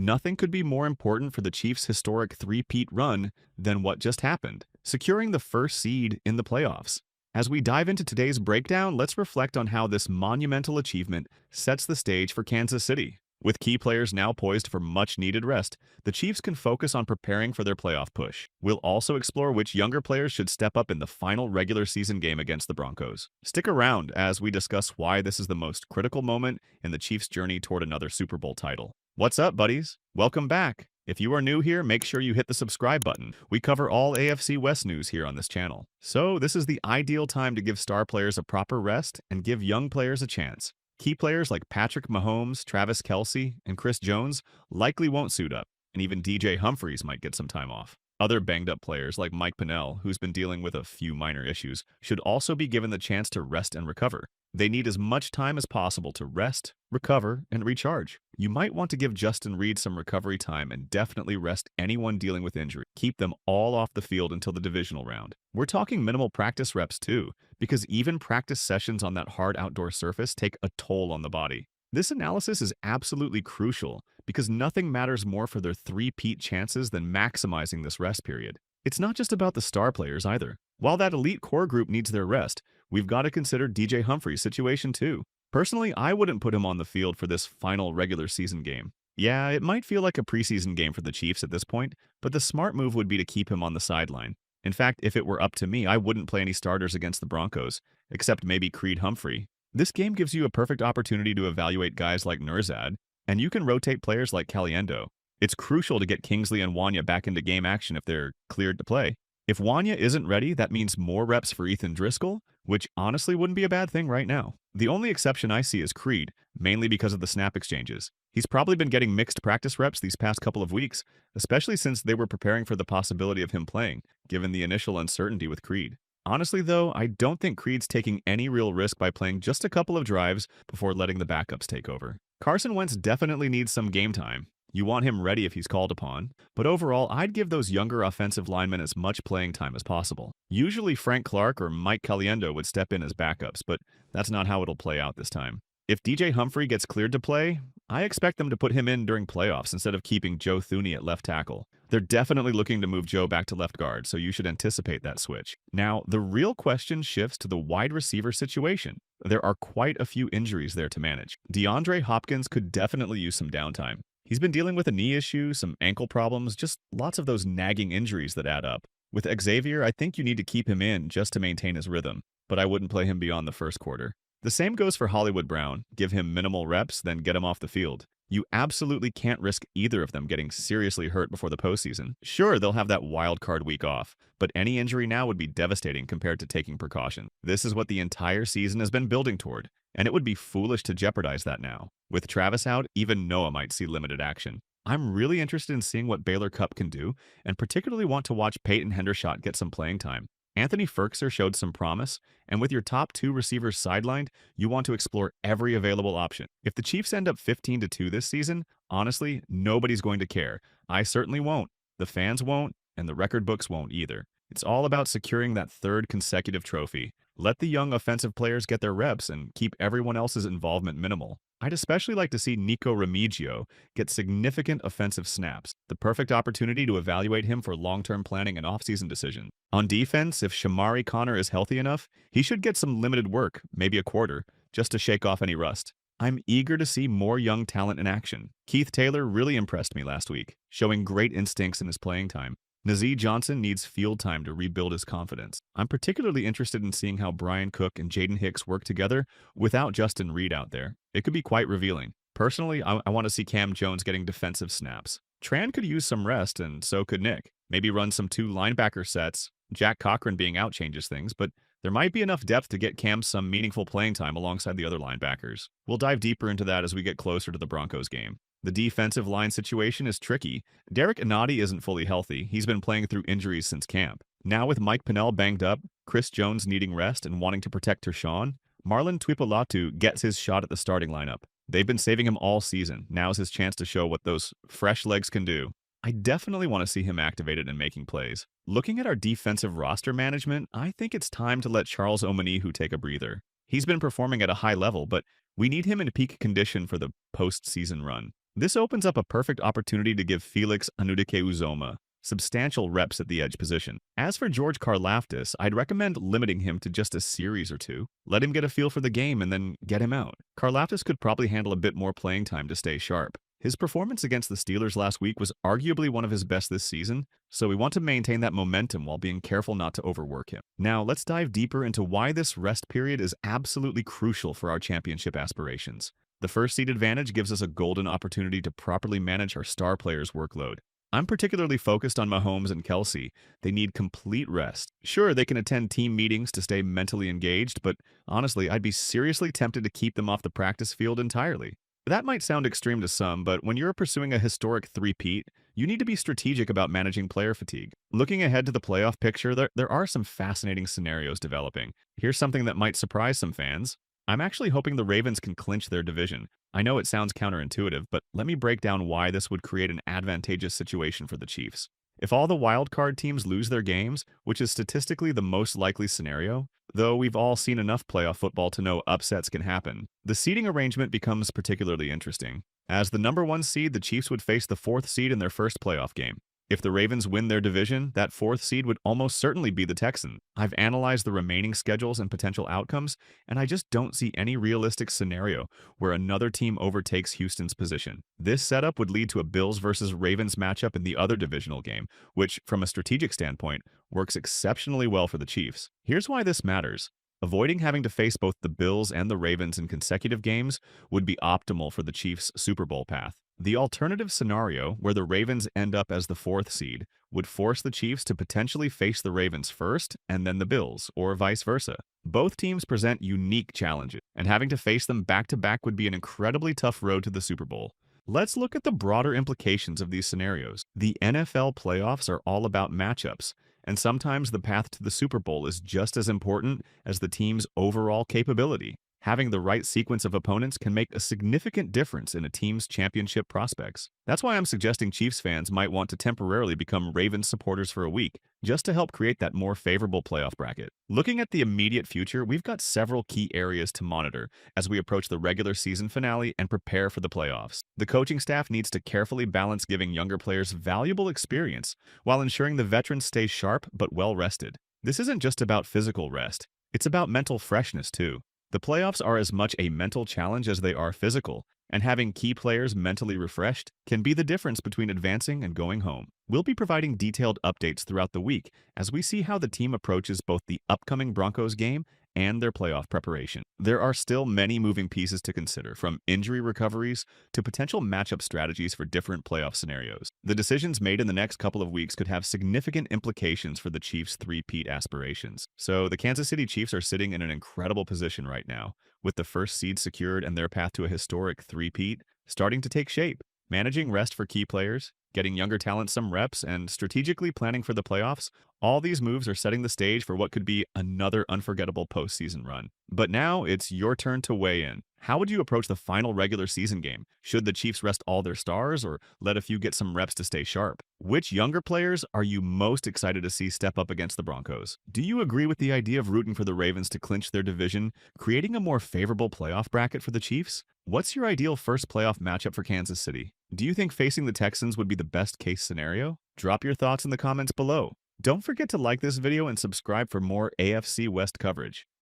Nothing could be more important for the Chiefs' historic three-peat run than what just happened, securing the first seed in the playoffs. As we dive into today's breakdown, let's reflect on how this monumental achievement sets the stage for Kansas City. With key players now poised for much-needed rest, the Chiefs can focus on preparing for their playoff push. We'll also explore which younger players should step up in the final regular season game against the Broncos. Stick around as we discuss why this is the most critical moment in the Chiefs' journey toward another Super Bowl title. What's up, buddies? Welcome back. If you are new here, make sure you hit the subscribe button. We cover all AFC West news here on this channel. So this is the ideal time to give star players a proper rest and give young players a chance. Key players like Patrick Mahomes, Travis Kelce, and Chris Jones likely won't suit up, and even DJ Humphries might get some time off. Other banged-up players like Mike Pennell, who's been dealing with a few minor issues, should also be given the chance to rest and recover. They need as much time as possible to rest, recover, and recharge. You might want to give Justin Reid some recovery time and definitely rest anyone dealing with injury. Keep them all off the field until the divisional round. We're talking minimal practice reps too, because even practice sessions on that hard outdoor surface take a toll on the body. This analysis is absolutely crucial because nothing matters more for their three-peat chances than maximizing this rest period. It's not just about the star players either. While that elite core group needs their rest, we've got to consider DJ Humphries' situation too. Personally, I wouldn't put him on the field for this final regular season game. Yeah, it might feel like a preseason game for the Chiefs at this point, but the smart move would be to keep him on the sideline. In fact, if it were up to me, I wouldn't play any starters against the Broncos, except maybe Creed Humphrey. This game gives you a perfect opportunity to evaluate guys like Nurzad, and you can rotate players like Caliendo. It's crucial to get Kingsley and Wanya back into game action if they're cleared to play. If Wanya isn't ready, that means more reps for Ethan Driscoll, which honestly wouldn't be a bad thing right now. The only exception I see is Creed, mainly because of the snap exchanges. He's probably been getting mixed practice reps these past couple of weeks, especially since they were preparing for the possibility of him playing, given the initial uncertainty with Creed. Honestly, though, I don't think Creed's taking any real risk by playing just a couple of drives before letting the backups take over. Carson Wentz definitely needs some game time. You want him ready if he's called upon, but overall, I'd give those younger offensive linemen as much playing time as possible. Usually Frank Clark or Mike Caliendo would step in as backups, but that's not how it'll play out this time. If DJ Humphrey gets cleared to play, I expect them to put him in during playoffs instead of keeping Joe Thuney at left tackle. They're definitely looking to move Joe back to left guard, so you should anticipate that switch. Now, the real question shifts to the wide receiver situation. There are quite a few injuries there to manage. DeAndre Hopkins could definitely use some downtime. He's been dealing with a knee issue, some ankle problems, just lots of those nagging injuries that add up. With Xavier, I think you need to keep him in just to maintain his rhythm, but I wouldn't play him beyond the first quarter. The same goes for Hollywood Brown. Give him minimal reps, then get him off the field. You absolutely can't risk either of them getting seriously hurt before the postseason. Sure, they'll have that wild card week off, but any injury now would be devastating compared to taking precaution. This is what the entire season has been building toward, and it would be foolish to jeopardize that now. With Travis out, even Noah might see limited action. I'm really interested in seeing what Baylor Cupp can do, and particularly want to watch Peyton Hendershot get some playing time. Anthony Firkser showed some promise, and with your top two receivers sidelined, you want to explore every available option. If the Chiefs end up 15-2 this season, honestly, nobody's going to care. I certainly won't. The fans won't, and the record books won't either. It's all about securing that third consecutive trophy. Let the young offensive players get their reps and keep everyone else's involvement minimal. I'd especially like to see Nico Remigio get significant offensive snaps, the perfect opportunity to evaluate him for long-term planning and offseason decisions. On defense, if Shamari Connor is healthy enough, he should get some limited work, maybe a quarter, just to shake off any rust. I'm eager to see more young talent in action. Keith Taylor really impressed me last week, showing great instincts in his playing time. Nazeeh Johnson needs field time to rebuild his confidence. I'm particularly interested in seeing how Brian Cook and Jaden Hicks work together without Justin Reid out there. It could be quite revealing. Personally, I want to see Cam Jones getting defensive snaps. Tran could use some rest, and so could Nick. Maybe run some two linebacker sets. Jack Cochran being out changes things, but there might be enough depth to get Cam some meaningful playing time alongside the other linebackers. We'll dive deeper into that as we get closer to the Broncos game. The defensive line situation is tricky. Derek Anadi isn't fully healthy. He's been playing through injuries since camp. Now with Mike Pennell banged up, Chris Jones needing rest and wanting to protect Tershawn, Marlon Tuipulotu gets his shot at the starting lineup. They've been saving him all season. Now's his chance to show what those fresh legs can do. I definitely want to see him activated and making plays. Looking at our defensive roster management, I think it's time to let Charles Omenihu take a breather. He's been performing at a high level, but we need him in peak condition for the postseason run. This opens up a perfect opportunity to give Felix anudike-uzomah substantial reps at the edge position. As for George Karlaftis, I'd recommend limiting him to just a series or two. Let him get a feel for the game and then get him out. Karlaftis could probably handle a bit more playing time to stay sharp. His performance against the Steelers last week was arguably one of his best this season, so we want to maintain that momentum while being careful not to overwork him. Now, let's dive deeper into why this rest period is absolutely crucial for our championship aspirations. The first seed advantage gives us a golden opportunity to properly manage our star players' workload. I'm particularly focused on Mahomes and Kelce. They need complete rest. Sure, they can attend team meetings to stay mentally engaged, but honestly, I'd be seriously tempted to keep them off the practice field entirely. That might sound extreme to some, but when you're pursuing a historic three-peat, you need to be strategic about managing player fatigue. Looking ahead to the playoff picture, there are some fascinating scenarios developing. Here's something that might surprise some fans. I'm actually hoping the Ravens can clinch their division. I know it sounds counterintuitive, but let me break down why this would create an advantageous situation for the Chiefs. If all the wildcard teams lose their games, which is statistically the most likely scenario, though we've all seen enough playoff football to know upsets can happen, the seeding arrangement becomes particularly interesting. As the number one seed, the Chiefs would face the fourth seed in their first playoff game. If the Ravens win their division, that fourth seed would almost certainly be the Texans. I've analyzed the remaining schedules and potential outcomes, and I just don't see any realistic scenario where another team overtakes Houston's position. This setup would lead to a Bills versus Ravens matchup in the other divisional game, which, from a strategic standpoint, works exceptionally well for the Chiefs. Here's why this matters. Avoiding having to face both the Bills and the Ravens in consecutive games would be optimal for the Chiefs' Super Bowl path. The alternative scenario, where the Ravens end up as the fourth seed, would force the Chiefs to potentially face the Ravens first and then the Bills, or vice versa. Both teams present unique challenges, and having to face them back-to-back would be an incredibly tough road to the Super Bowl. Let's look at the broader implications of these scenarios. The NFL playoffs are all about matchups, and sometimes the path to the Super Bowl is just as important as the team's overall capability. Having the right sequence of opponents can make a significant difference in a team's championship prospects. That's why I'm suggesting Chiefs fans might want to temporarily become Ravens supporters for a week, just to help create that more favorable playoff bracket. Looking at the immediate future, we've got several key areas to monitor as we approach the regular season finale and prepare for the playoffs. The coaching staff needs to carefully balance giving younger players valuable experience while ensuring the veterans stay sharp but well rested. This isn't just about physical rest, it's about mental freshness too. The playoffs are as much a mental challenge as they are physical, and having key players mentally refreshed can be the difference between advancing and going home. We'll be providing detailed updates throughout the week as we see how the team approaches both the upcoming Broncos game and their playoff preparation. There are still many moving pieces to consider, from injury recoveries to potential matchup strategies for different playoff scenarios. The decisions made in the next couple of weeks could have significant implications for the Chiefs' three-peat aspirations. So the Kansas City Chiefs are sitting in an incredible position right now, with the first seed secured and their path to a historic three-peat starting to take shape. Managing rest for key players, getting younger talent some reps, and strategically planning for the playoffs, all these moves are setting the stage for what could be another unforgettable postseason run. But now it's your turn to weigh in. How would you approach the final regular season game? Should the Chiefs rest all their stars or let a few get some reps to stay sharp? Which younger players are you most excited to see step up against the Broncos? Do you agree with the idea of rooting for the Ravens to clinch their division, creating a more favorable playoff bracket for the Chiefs? What's your ideal first playoff matchup for Kansas City? Do you think facing the Texans would be the best case scenario? Drop your thoughts in the comments below. Don't forget to like this video and subscribe for more AFC West coverage.